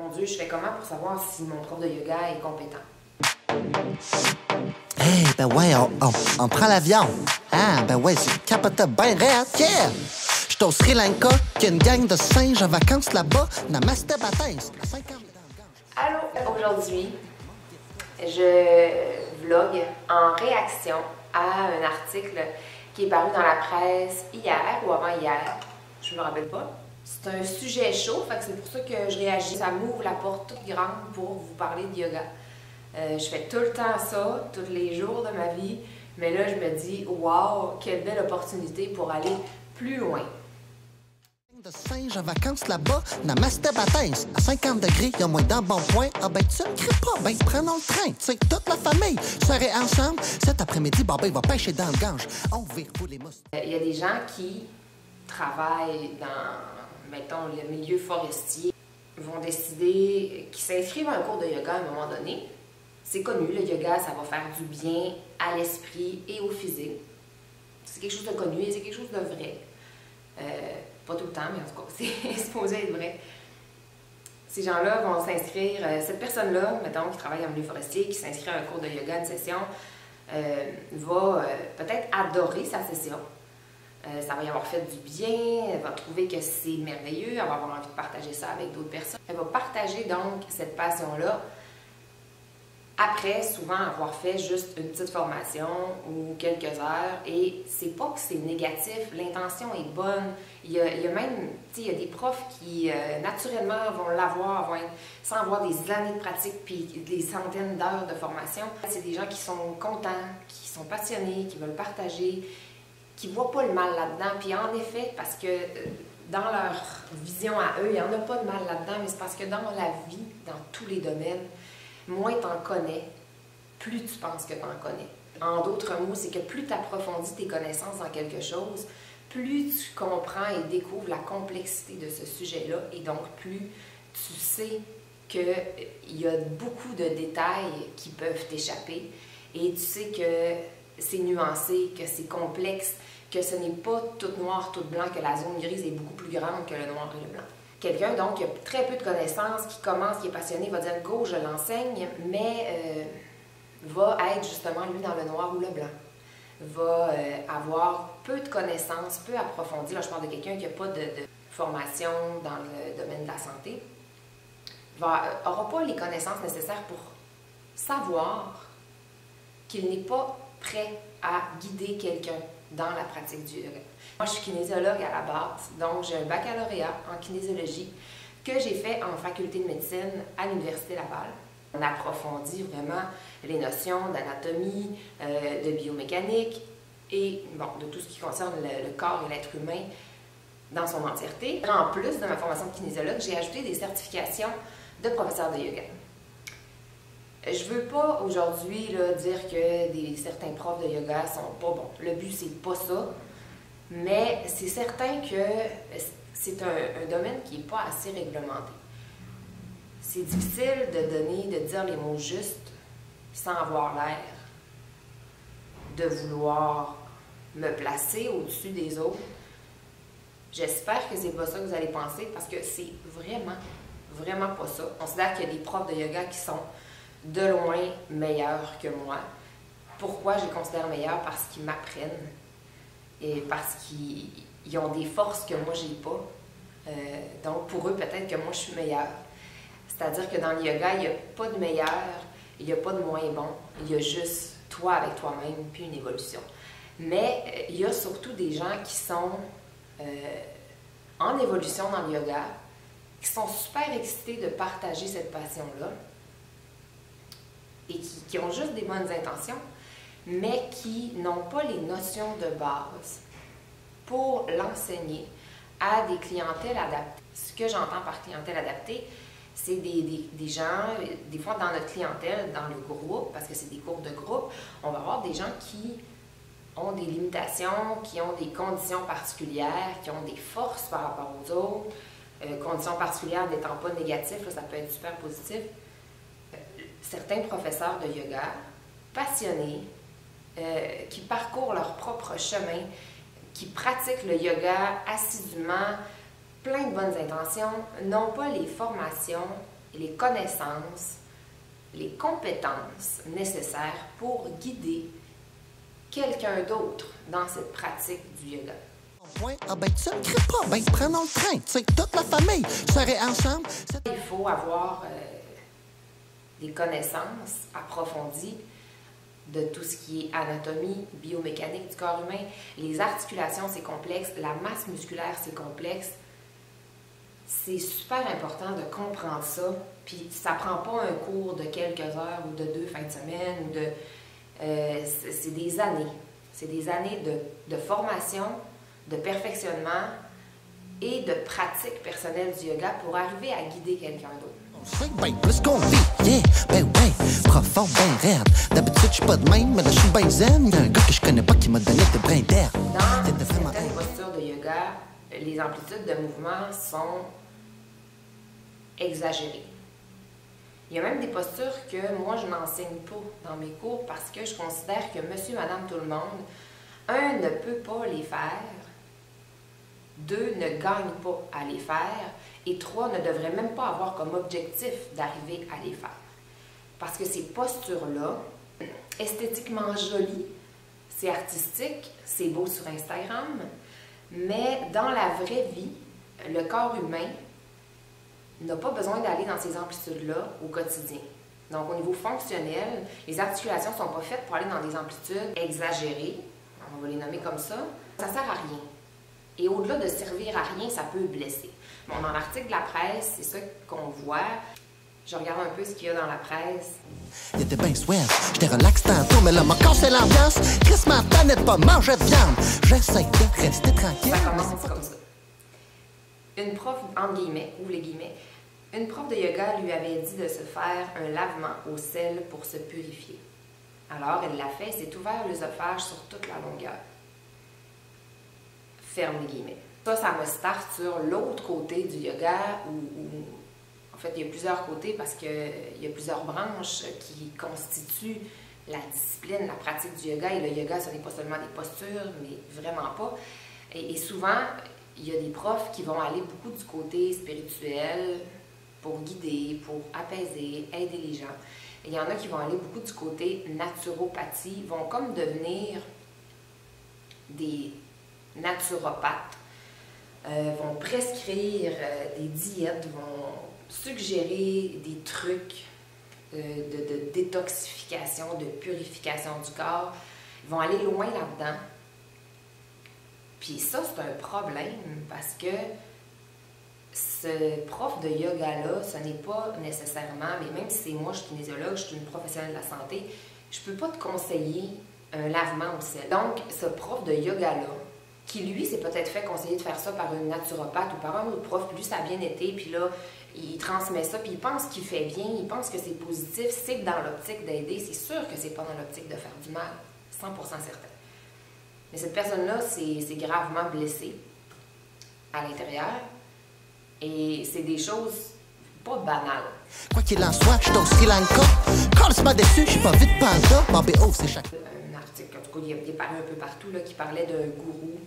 Mon Dieu, je fais comment pour savoir si mon prof de yoga est compétent? Hey, ben ouais, on prend l'avion. Ah, ben ouais, c'est capoté ben raide, yeah! J'suis au Sri Lanka, qu'il y a une gang de singes en vacances là-bas. Namaste Baptiste, à 50 Allô, aujourd'hui, je vlog en réaction à un article qui est paru dans la presse hier ou avant-hier, je me rappelle pas. C'est un sujet chaud, fait que c'est pour ça que je réagis. Ça m'ouvre la porte toute grande pour vous parler de yoga. Je fais tout le temps ça, tous les jours de ma vie, mais là je me dis, wow, quelle belle opportunité pour aller plus loin. de singes en vacances là-bas. Namaste Baptiste, à 50 degrés, y'a moins d'embonpoint. Ah ben tu ne crées pas, ben prenons le train. Tu sais, toute la famille serait ensemble. Cet après-midi, ben il va pêcher dans le Gange. On vire vous les mousses. Il y a des gens qui travaillent dans, mettons, le milieu forestier, vont décider qu'ils s'inscrivent à un cours de yoga à un moment donné. C'est connu, le yoga, ça va faire du bien à l'esprit et au physique. C'est quelque chose de connu et c'est quelque chose de vrai. Pas tout le temps, mais en tout cas, c'est supposé être vrai. Ces gens-là vont s'inscrire, cette personne-là, mettons, qui travaille en milieu forestier, qui s'inscrit à un cours de yoga, une session, va peut-être adorer sa session. Ça va y avoir fait du bien, elle va trouver que c'est merveilleux, elle va avoir envie de partager ça avec d'autres personnes. Elle va partager donc cette passion-là après souvent avoir fait juste une petite formation ou quelques heures. Et c'est pas que c'est négatif, l'intention est bonne. Il y a même, il y a des profs qui naturellement vont l'avoir, sans avoir des années de pratique puis des centaines d'heures de formation. C'est des gens qui sont contents, qui sont passionnés, qui veulent partager, qui ne voient pas le mal là-dedans. Puis en effet, parce que dans leur vision à eux, il n'y en a pas de mal là-dedans, mais c'est parce que dans la vie, dans tous les domaines, moins tu en connais, plus tu penses que tu en connais. En d'autres mots, c'est que plus tu approfondis tes connaissances dans quelque chose, plus tu comprends et découvres la complexité de ce sujet-là, et donc plus tu sais qu'il y a beaucoup de détails qui peuvent t'échapper, et tu sais que c'est nuancé, que c'est complexe, que ce n'est pas tout noir, tout blanc, que la zone grise est beaucoup plus grande que le noir et le blanc. Quelqu'un, donc, qui a très peu de connaissances, qui commence, qui est passionné, va dire « Go, je l'enseigne », mais va être justement, lui, dans le noir ou le blanc. Va avoir peu de connaissances, peu approfondies. Là, je parle de quelqu'un qui n'a pas de formation dans le domaine de la santé. N'aura pas les connaissances nécessaires pour savoir qu'il n'est pas prêt à guider quelqu'un dans la pratique du yoga. Moi, je suis kinésiologue à la base, donc j'ai un baccalauréat en kinésiologie que j'ai fait en faculté de médecine à l'Université Laval. On approfondit vraiment les notions d'anatomie, de biomécanique et bon, de tout ce qui concerne le corps et l'être humain dans son entièreté. En plus de ma formation de kinésiologue, j'ai ajouté des certifications de professeur de yoga. Je veux pas aujourd'hui dire que certains profs de yoga sont pas bons. Le but, c'est pas ça. Mais c'est certain que c'est un domaine qui n'est pas assez réglementé. C'est difficile de dire les mots justes sans avoir l'air de vouloir me placer au-dessus des autres. J'espère que c'est pas ça que vous allez penser parce que c'est vraiment pas ça. On considère qu'il y a des profs de yoga qui sont de loin meilleurs que moi. Pourquoi je les considère meilleurs? Parce qu'ils m'apprennent et parce qu'ils ont des forces que moi j'ai pas. Donc pour eux, peut-être que moi je suis meilleure. C'est-à-dire que dans le yoga, il n'y a pas de meilleur, il n'y a pas de moins bon, il y a juste toi avec toi-même puis une évolution. Mais il y a surtout des gens qui sont en évolution dans le yoga, qui sont super excités de partager cette passion-là, et qui ont juste des bonnes intentions, mais qui n'ont pas les notions de base pour l'enseigner à des clientèles adaptées. Ce que j'entends par clientèle adaptée, c'est des gens, des fois dans notre clientèle, dans le groupe, parce que c'est des cours de groupe, on va avoir des gens qui ont des limitations, qui ont des conditions particulières, qui ont des forces par rapport aux autres, conditions particulières n'étant pas négatives, là, ça peut être super positif. Certains professeurs de yoga, passionnés, qui parcourent leur propre chemin, qui pratiquent le yoga assidûment, plein de bonnes intentions, n'ont pas les formations les connaissances, les compétences nécessaires pour guider quelqu'un d'autre dans cette pratique du yoga. Ah ben tu ne crées pas, ben prenons le train, tu sais, toute la famille serait ensemble. Il faut avoir des connaissances approfondies de tout ce qui est anatomie, biomécanique du corps humain. Les articulations, c'est complexe. La masse musculaire, c'est complexe. C'est super important de comprendre ça. Puis ça prend pas un cours de quelques heures ou de 2 fins de semaine. Ou c'est des années. C'est des années de formation, de perfectionnement et de pratique personnelle du yoga pour arriver à guider quelqu'un d'autre. C'est bien plus qu'on vit, yeah, ben ouais, profond, ben raide. D'habitude, je suis pas de même, mais là, je suis ben zen. Il y a un gars que je connais pas qui m'a donné de brin d'air. Dans certaines postures de yoga, les amplitudes de mouvement sont exagérées. Il y a même des postures que moi, je n'enseigne pas dans mes cours parce que je considère que monsieur, madame, tout le monde, 1, ne peut pas les faire, 2, ne gagne pas à les faire, et 3, ne devrait même pas avoir comme objectif d'arriver à les faire. Parce que ces postures-là, esthétiquement jolies, c'est artistique, c'est beau sur Instagram, mais dans la vraie vie, le corps humain n'a pas besoin d'aller dans ces amplitudes-là au quotidien. Donc, au niveau fonctionnel, les articulations ne sont pas faites pour aller dans des amplitudes exagérées, on va les nommer comme ça, ça ne sert à rien. Et au-delà de servir à rien, ça peut blesser. Bon, dans l'article de la presse, c'est ça qu'on voit. Je regarde un peu ce qu'il y a dans la presse. Il était bien swell, j'étais relax tantôt, mais là, m'a cassé l'ambiance. Chris Martin n'est pas manger de viande. J'essaie de rester tranquille. Ça commence comme ça. Une prof, entre guillemets, ouvre les guillemets, une prof de yoga lui avait dit de se faire un lavement au sel pour se purifier. Alors, elle l'a fait et s'est ouvert l'œsophage sur toute la longueur. Ferme les guillemets. Ça me starte sur l'autre côté du yoga où en fait, il y a plusieurs côtés parce qu'il y a plusieurs branches qui constituent la discipline, la pratique du yoga. Et le yoga, ce n'est pas seulement des postures, mais vraiment pas. Et souvent, il y a des profs qui vont aller beaucoup du côté spirituel pour guider, pour apaiser, aider les gens. Et il y en a qui vont aller beaucoup du côté naturopathie, vont comme devenir des naturopathes, vont prescrire des diètes, vont suggérer des trucs de détoxification, de purification du corps. Ils vont aller loin là-dedans. Puis ça, c'est un problème parce que ce prof de yoga-là, ce n'est pas nécessairement, mais même si c'est moi, je suis kinésiologue, je suis une professionnelle de la santé, je ne peux pas te conseiller un lavement au sel. Donc, ce prof de yoga-là, qui lui s'est peut-être fait conseiller de faire ça par une naturopathe ou par un autre prof, puis lui ça a bien été, puis là, il transmet ça, puis il pense qu'il fait bien, il pense que c'est positif, c'est dans l'optique d'aider, c'est sûr que c'est pas dans l'optique de faire du mal, 100% certain. Mais cette personne-là s'est gravement blessée à l'intérieur, et c'est des choses pas banales. Quoi qu'il en soit, je suis au Sri Lanka, quand c'est pas déçu, je suis pas vite panda, Bobby O, c'est chaque... Un article, en tout cas, il est paru un peu partout, là, qui parlait d'un gourou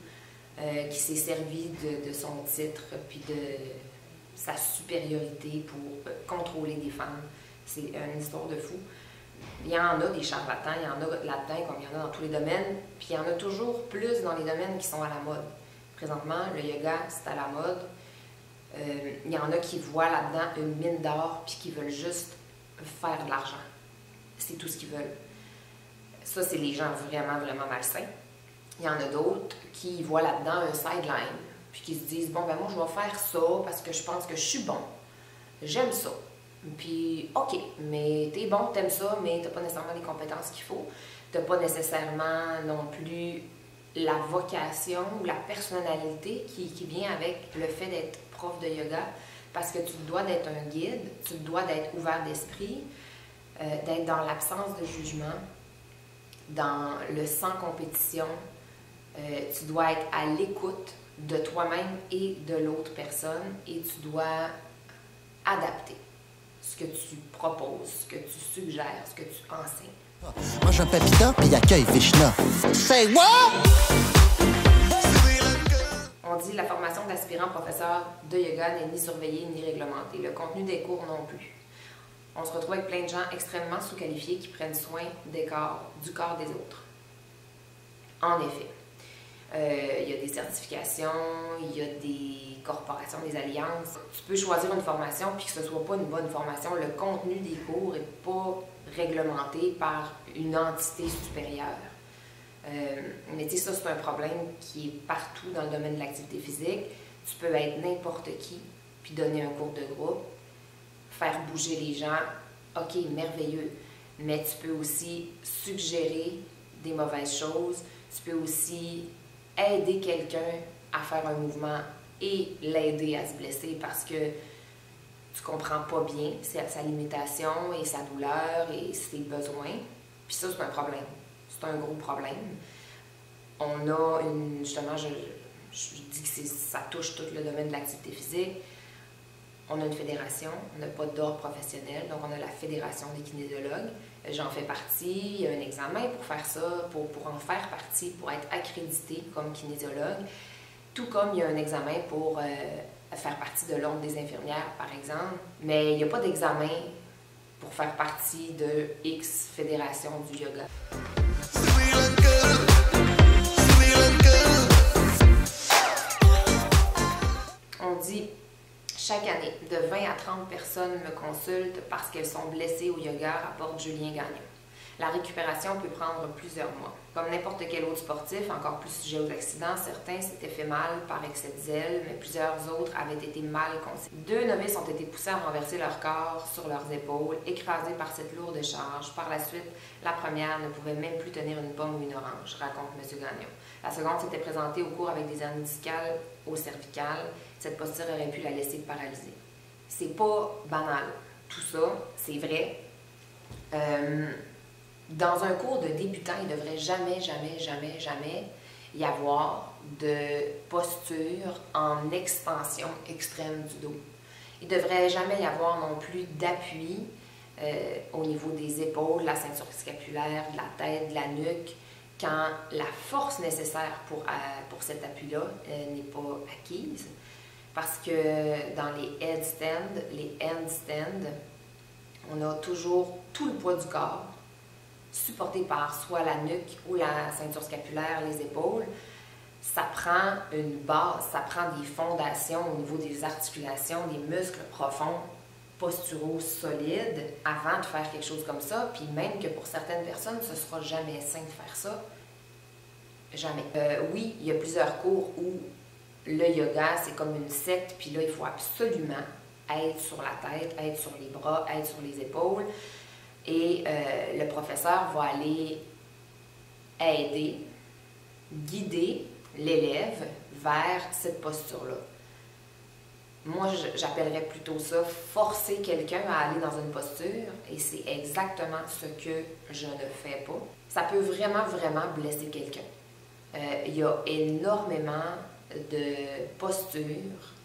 qui s'est servi de son titre puis de sa supériorité pour contrôler des femmes. C'est une histoire de fou. Il y en a des charlatans, il y en a là-dedans comme il y en a dans tous les domaines, puis il y en a toujours plus dans les domaines qui sont à la mode. Présentement, le yoga, c'est à la mode. Il y en a qui voient là-dedans une mine d'or puis qui veulent juste faire de l'argent. C'est tout ce qu'ils veulent. Ça, c'est les gens vraiment, vraiment malsains. Il y en a d'autres qui voient là-dedans un sideline, puis qui se disent, bon, ben moi, je vais faire ça parce que je pense que je suis bon. J'aime ça. Puis, OK, mais t'es bon, t'aimes ça, mais t'as pas nécessairement les compétences qu'il faut. T'as pas nécessairement non plus la vocation ou la personnalité qui vient avec le fait d'être prof de yoga, parce que tu dois d'être un guide, tu dois d'être ouvert d'esprit, d'être dans l'absence de jugement, dans le sans compétition. Tu dois être à l'écoute de toi-même et de l'autre personne et tu dois adapter ce que tu proposes, ce que tu suggères, ce que tu enseignes. Mange un papita puis accueille Vishna. Say what? On dit, la formation d'aspirant professeur de yoga n'est ni surveillée ni réglementée. Le contenu des cours non plus. On se retrouve avec plein de gens extrêmement sous-qualifiés qui prennent soin du corps des autres. En effet, il y a des certifications, il y a des corporations, des alliances. Tu peux choisir une formation puis que ce ne soit pas une bonne formation. Le contenu des cours n'est pas réglementé par une entité supérieure. Mais tu sais, ça, c'est un problème qui est partout dans le domaine de l'activité physique. Tu peux être n'importe qui puis donner un cours de groupe, faire bouger les gens, ok, merveilleux. Mais tu peux aussi suggérer des mauvaises choses. Tu peux aussi aider quelqu'un à faire un mouvement et l'aider à se blesser parce que tu comprends pas bien sa limitation et sa douleur et ses besoins. Puis ça, c'est un problème. C'est un gros problème. On a justement, je dis que ça touche tout le domaine de l'activité physique. On a une fédération, on n'a pas d'ordre professionnel, donc on a la fédération des kinésiologues. J'en fais partie, il y a un examen pour faire ça, pour en faire partie, pour être accrédité comme kinésiologue. Tout comme il y a un examen pour faire partie de l'ordre des infirmières, par exemple. Mais il n'y a pas d'examen pour faire partie de X fédération du yoga. On dit chaque année, de 20 à 30 personnes me consultent parce qu'elles sont blessées au yoga, rapporte Julien Gagnon. La récupération peut prendre plusieurs mois. Comme n'importe quel autre sportif, encore plus sujet aux accidents, certains s'étaient fait mal par excès de zèle, mais plusieurs autres avaient été mal conseillés. 2 novices ont été poussés à renverser leur corps sur leurs épaules, écrasés par cette lourde charge. Par la suite, la première ne pouvait même plus tenir une pomme ou une orange, raconte M. Gagnon. La seconde s'était présentée au cours avec des hernies discales au cervical. Cette posture aurait pu la laisser paralysée. C'est pas banal. Tout ça, c'est vrai. Dans un cours de débutant, il ne devrait jamais y avoir de posture en extension extrême du dos. Il ne devrait jamais y avoir non plus d'appui au niveau des épaules, de la ceinture scapulaire, de la tête, de la nuque, quand la force nécessaire pour cet appui-là n'est pas acquise. Parce que dans les headstands, les handstands, on a toujours tout le poids du corps supporté par soit la nuque ou la ceinture scapulaire, les épaules. Ça prend une base, ça prend des fondations au niveau des articulations, des muscles profonds, posturaux solides avant de faire quelque chose comme ça. Puis même que pour certaines personnes, ce ne sera jamais sain de faire ça. Jamais. Oui, il y a plusieurs cours où le yoga, c'est comme une secte, puis là, il faut absolument être sur la tête, être sur les bras, être sur les épaules. Et le professeur va aller aider, guider l'élève vers cette posture-là. Moi, j'appellerais plutôt ça forcer quelqu'un à aller dans une posture, et c'est exactement ce que je ne fais pas. Ça peut vraiment blesser quelqu'un. Il y a énormément de postures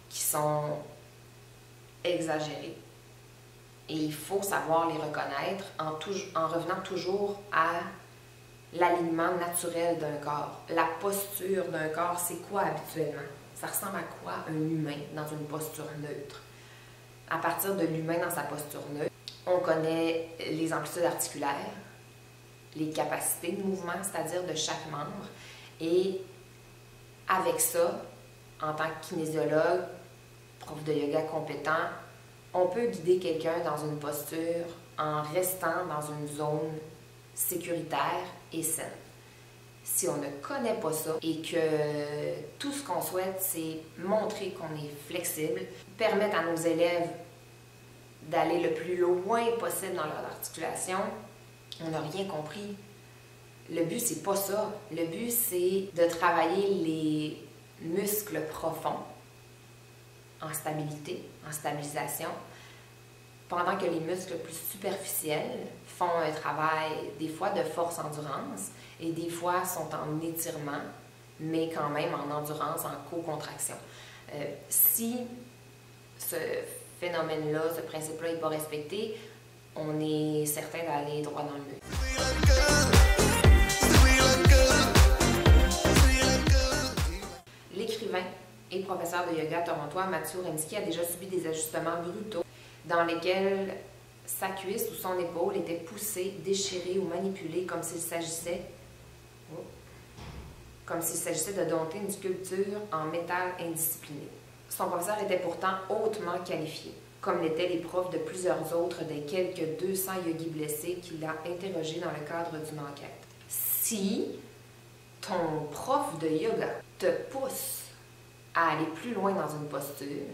qui sont exagérées. Et il faut savoir les reconnaître en revenant toujours à l'alignement naturel d'un corps. La posture d'un corps, c'est quoi habituellement? Ça ressemble à quoi un humain dans une posture neutre? À partir de l'humain dans sa posture neutre, on connaît les amplitudes articulaires, les capacités de mouvement, c'est-à-dire de chaque membre. Et avec ça, en tant que kinésiologue, prof de yoga compétent, on peut guider quelqu'un dans une posture en restant dans une zone sécuritaire et saine. Si on ne connaît pas ça et que tout ce qu'on souhaite, c'est montrer qu'on est flexible, permettre à nos élèves d'aller le plus loin possible dans leur articulation, on n'a rien compris. Le but, c'est pas ça. Le but, c'est de travailler les muscles profonds en stabilité, en stabilisation, pendant que les muscles plus superficiels font un travail des fois de force-endurance et des fois sont en étirement, mais quand même en endurance, en co-contraction. Si ce phénomène-là, ce principe-là n'est pas respecté, on est certain d'aller droit dans le mur. L'écrivain et professeur de yoga torontois, Mathieu Remski a déjà subi des ajustements brutaux dans lesquels sa cuisse ou son épaule était poussée, déchirée ou manipulée comme s'il s'agissait de dompter une sculpture en métal indiscipliné. Son professeur était pourtant hautement qualifié, comme l'étaient les profs de plusieurs autres des quelques 200 yogis blessés qu'il a interrogés dans le cadre d'une enquête. Si ton prof de yoga te pousse à aller plus loin dans une posture,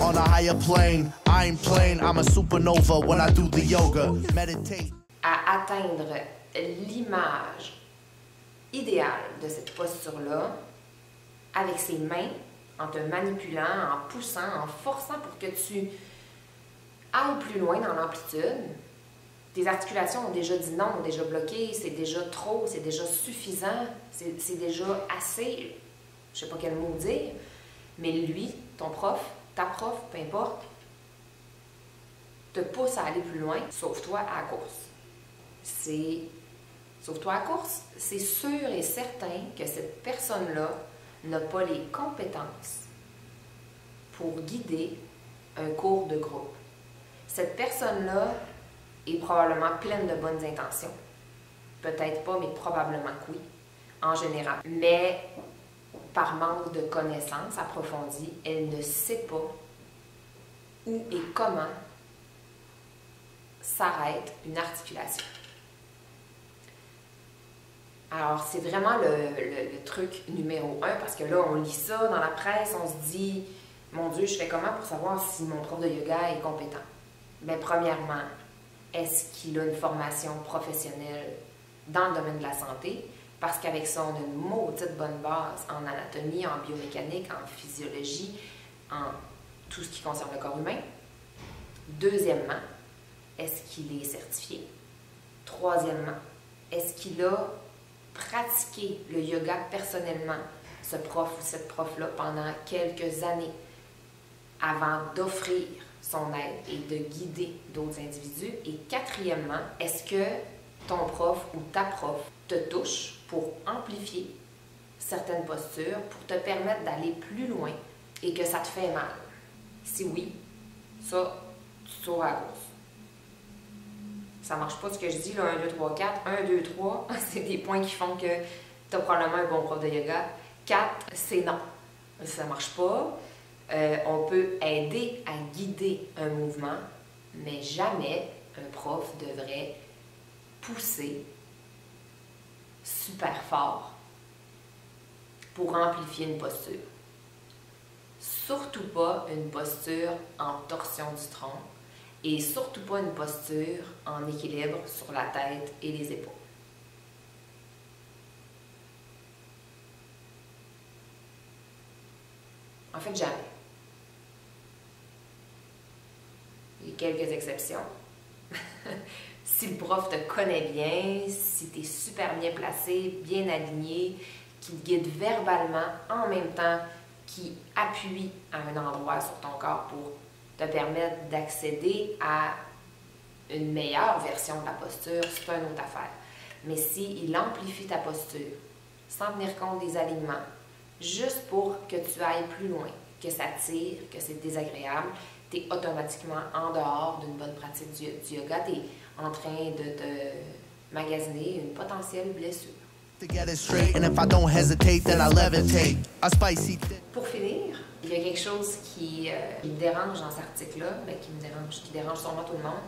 on a higher plane, I'm plain, I'm a supernova when I do the yoga, meditate. À atteindre l'image idéale de cette posture-là, avec ses mains, en te manipulant, en poussant, en forçant pour que tu ailles plus loin dans l'amplitude. Tes articulations ont déjà dit non, ont déjà bloqué, c'est déjà trop, c'est déjà suffisant, c'est déjà assez, je sais pas quel mot dire, mais lui, ton prof, ta prof, peu importe, te pousse à aller plus loin, sauve-toi à la course. Sauve-toi à la course, c'est sûr et certain que cette personne-là n'a pas les compétences pour guider un cours de groupe. Cette personne-là est probablement pleine de bonnes intentions. Peut-être pas, mais probablement que oui, en général. Mais par manque de connaissances approfondies, elle ne sait pas où et comment s'arrête une articulation. Alors, c'est vraiment le truc numéro 1, parce que là, on lit ça dans la presse, on se dit « Mon Dieu, je fais comment pour savoir si mon prof de yoga est compétent? » Bien, premièrement, est-ce qu'il a une formation professionnelle dans le domaine de la santé? Parce qu'avec ça, on a une maudite bonne base en anatomie, en biomécanique, en physiologie, en tout ce qui concerne le corps humain. Deuxièmement, est-ce qu'il est certifié? Troisièmement, est-ce qu'il a pratiqué le yoga personnellement, ce prof ou cette prof-là, pendant quelques années avant d'offrir son aide et de guider d'autres individus? Et quatrièmement, est-ce que ton prof ou ta prof te touche pour amplifier certaines postures, pour te permettre d'aller plus loin et que ça te fait mal? Si oui, ça, tu sauves à la course. Ça marche pas ce que je dis, là, 1, 2, 3, 4. 1, 2, 3, c'est des points qui font que tu as probablement un bon prof de yoga. 4, c'est non. Ça marche pas. On peut aider à guider un mouvement, mais jamais un prof devrait pousser super fort pour amplifier une posture. Surtout pas une posture en torsion du tronc et surtout pas une posture en équilibre sur la tête et les épaules. En fait, jamais. Il y a quelques exceptions. Si le prof te connaît bien, si tu es super bien placé, bien aligné, qui te guide verbalement en même temps, qui appuie à un endroit sur ton corps pour te permettre d'accéder à une meilleure version de la posture, c'est une autre affaire. Mais s'il amplifie ta posture, sans tenir compte des alignements, juste pour que tu ailles plus loin, que ça tire, que c'est désagréable, tu es automatiquement en dehors d'une bonne pratique du yoga. Tu es en train de te magasiner une potentielle blessure. Pour finir, il y a quelque chose qui me dérange dans cet article-là, qui dérange sûrement tout le monde,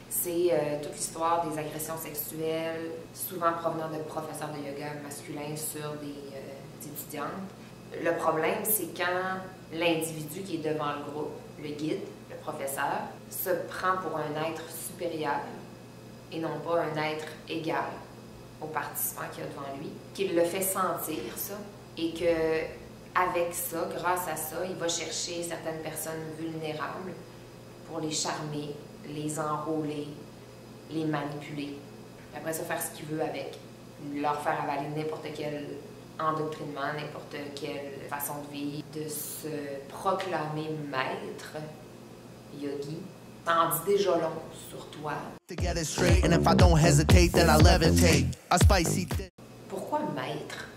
c'est toute l'histoire des agressions sexuelles, souvent provenant de professeurs de yoga masculins sur des étudiantes. Le problème, c'est quand l'individu qui est devant le groupe, le guide, le professeur, se prend pour un être supérieur et non pas un être égal au participant qu'il y a devant lui, qu'il le fait sentir ça et que avec ça, grâce à ça, il va chercher certaines personnes vulnérables pour les charmer, les enrôler, les manipuler. Après ça, faire ce qu'il veut avec, leur faire avaler n'importe quel endoctrinement, n'importe quelle façon de vivre, de se proclamer maître, yogi, t'en dis déjà long sur toi. Pourquoi maître?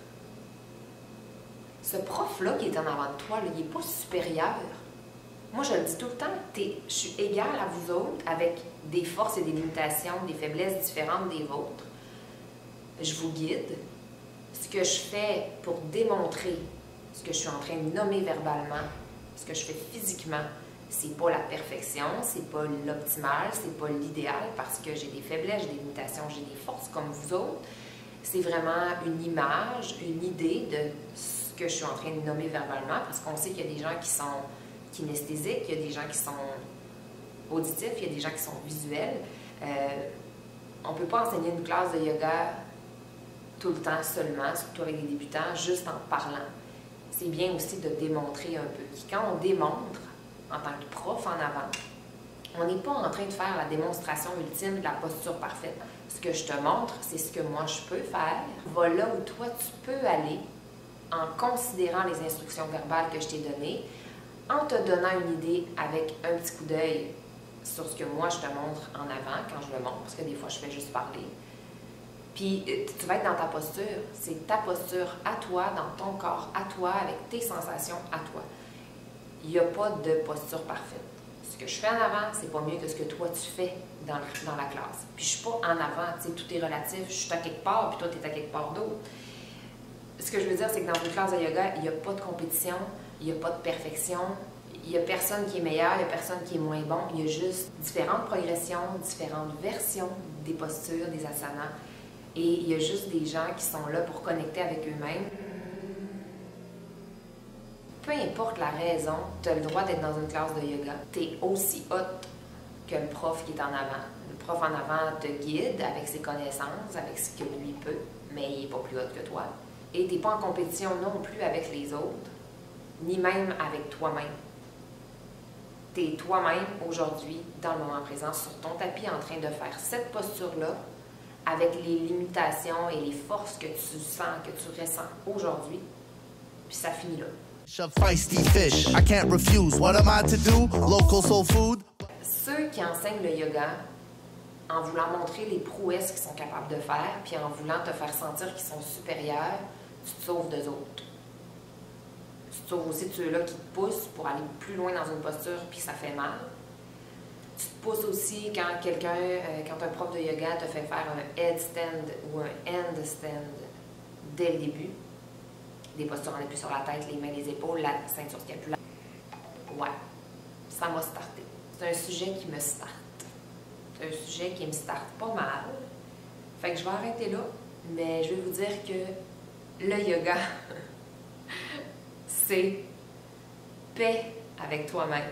ce prof-là qui est en avant de toi, là, il n'est pas supérieur. Moi, je le dis tout le temps, je suis égale à vous autres avec des forces et des limitations, des faiblesses différentes des vôtres. Je vous guide. Ce que je fais pour démontrer ce que je suis en train de nommer verbalement, ce que je fais physiquement, c'est pas la perfection, c'est pas l'optimal, c'est pas l'idéal, parce que j'ai des faiblesses, j'ai des limitations, j'ai des forces comme vous autres. C'est vraiment une image, une idée de ce que je suis en train de nommer verbalement, parce qu'on sait qu'il y a des gens qui sont kinesthésiques, il y a des gens qui sont auditifs, il y a des gens qui sont visuels. On ne peut pas enseigner une classe de yoga tout le temps seulement, surtout avec des débutants, juste en parlant. C'est bien aussi de démontrer un peu. Puis quand on démontre, en tant que prof en avant, on n'est pas en train de faire la démonstration ultime de la posture parfaite. Ce que je te montre, c'est ce que moi je peux faire. Va là où toi tu peux aller en considérant les instructions verbales que je t'ai données, en te donnant une idée avec un petit coup d'œil sur ce que moi je te montre en avant quand je le montre, parce que des fois je fais juste parler. Puis tu vas être dans ta posture, c'est ta posture à toi, dans ton corps à toi, avec tes sensations à toi. Il n'y a pas de posture parfaite. Ce que je fais en avant, c'est pas mieux que ce que toi tu fais dans la classe. Puis je suis pas en avant, tu sais, tout est relatif, je suis à quelque part, puis toi tu es à quelque part d'autre. Ce que je veux dire, c'est que dans une classe de yoga, il n'y a pas de compétition, il n'y a pas de perfection, il n'y a personne qui est meilleur, il n'y a personne qui est moins bon, il y a juste différentes progressions, différentes versions des postures, des asanas, et il y a juste des gens qui sont là pour connecter avec eux-mêmes. Peu importe la raison, tu as le droit d'être dans une classe de yoga. Tu es aussi haute que le prof qui est en avant. Le prof en avant te guide avec ses connaissances, avec ce que lui peut, mais il n'est pas plus haute que toi. Et tu n'es pas en compétition non plus avec les autres, ni même avec toi-même. Tu es toi-même aujourd'hui, dans le moment présent, sur ton tapis, en train de faire cette posture-là, avec les limitations et les forces que tu sens, que tu ressens aujourd'hui, puis ça finit là. Feisty fish, I can't refuse. What am I to do? Local soul food. Ceux qui enseignent le yoga, en voulant montrer les prouesses qu'ils sont capables de faire, puis en voulant te faire sentir qu'ils sont supérieurs, tu te sauves d'eux autres. Tu te sauves aussi de ceux-là qui te poussent pour aller plus loin dans une posture, puis ça fait mal. Tu te pousses aussi quand quand un prof de yoga te fait faire un headstand ou un handstand dès le début. Des postures en appui sur la tête, les mains, les épaules, la ceinture scapulaire. Ouais, ça m'a starté. C'est un sujet qui me starte. C'est un sujet qui me starte pas mal. Fait que je vais arrêter là, mais je vais vous dire que le yoga, c'est paix avec toi-même,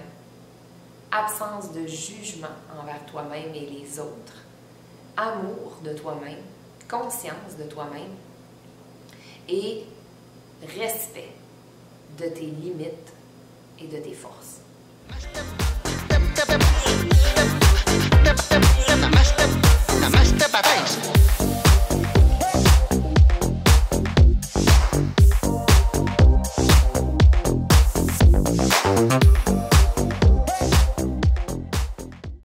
absence de jugement envers toi-même et les autres, amour de toi-même, conscience de toi-même et respect de tes limites et de tes forces.